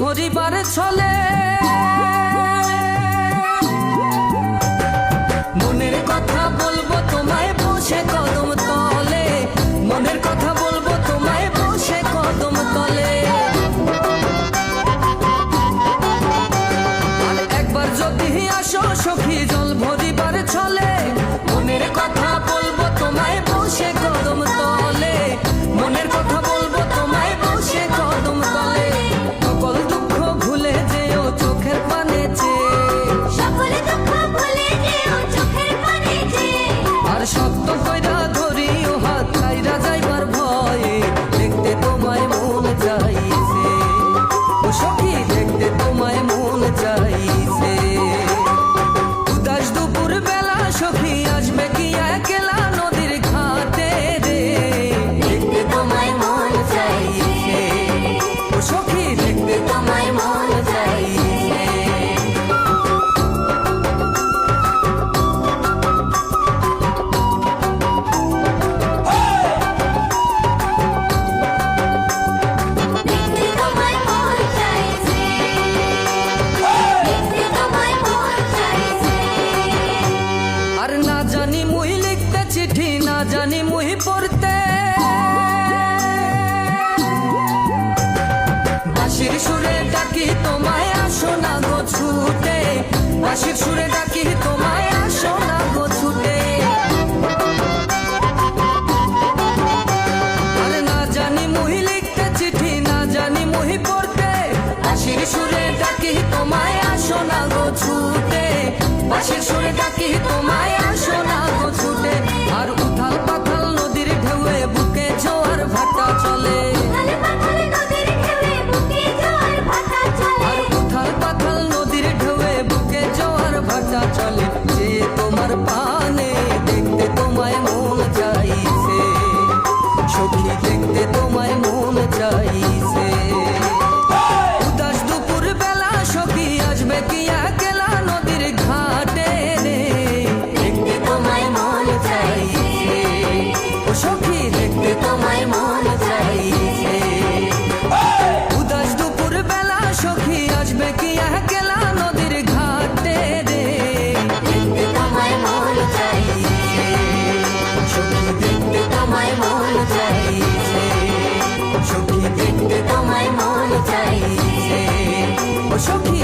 ভরিবার ছলে মনের কথা বলবো তোমায় বসে কদম তলে, মনের কথা বলবো তোমায় বসে কদম তলে। আর একবার যদি আসো সখী জল ভরিবার ছলে, মনের কথা বলবো তোমায় বসে কদম তলে, মনের কথা বলবো তোমায় বসে কদম তলে। সকল দুঃখ ভুলে যেও চোখের পানে চেয়ে, সকল দুঃখ ভুলে যেও চোখের পানে চেয়ে। আর শক্ত কইরা ধরিও হাত কাইরা যাইবার ভয়ে, দেখতে তোমায় মন চাইছে ও সখী, দেখতে তোমায় মন চাইছে। উদাস দুপুর বেলা সখী আসবে কি একলা নদীর ঘাটে রে, দেখতে তোমায় মন চাইছে ও সখী, দেখতে তোমায় মন চাইছে। দেখতে তোমায় মন চাইছে, দেখতে তোমায় মন চাইছে। আর না জানি মুই লিখতে চিঠি, না জানি মুই পড়তে, বাঁশির সুরে ডাকি তোমায় আসো না গো ছুটে, বাঁশির সুরে ডাকি তোমায় আসো না গো ছুটে। আর না জানি মুই লিখতে চিঠি, না জানি মুই পড়তে, বাঁশির সুরে ডাকি তোমায় আসো না গো ছুটে, বাঁশির সুরে ডাকি তোমায় আসো না গো ছুটে। আর উথাল পাথাল নদীর ঢেউয়ে বুকে জোয়ার ভাটা চলে, উথাল পাথাল নদীর ঢেউয়ে বুকে জোয়ার ভাটা চলে। আর উথাল পাথাল নদীর ঢেউয়ে বুকে জোয়ার ভাটা চলে। যে তোমার পানে দেখতে তোমায় মন চাইছে সখী, দেখতে তোমায় মন চাইছে। উদাস দুপুর বেলা সখী আসবে কি একলা নদীর ঘাটে রে, দেখতে তোমায় মন চাইছে ও সখী, দেখতে তোমায় মন চাইছে। উদাস দুপুর বেলা সখী আসবে কি একলা নদীর ঘাটে রে, দেখতে তোমায় মন চাইছে সখী, দেখতে তোমায় মন চাইছে সখী, দেখতে তোমায় মন চাইছে ও সখী।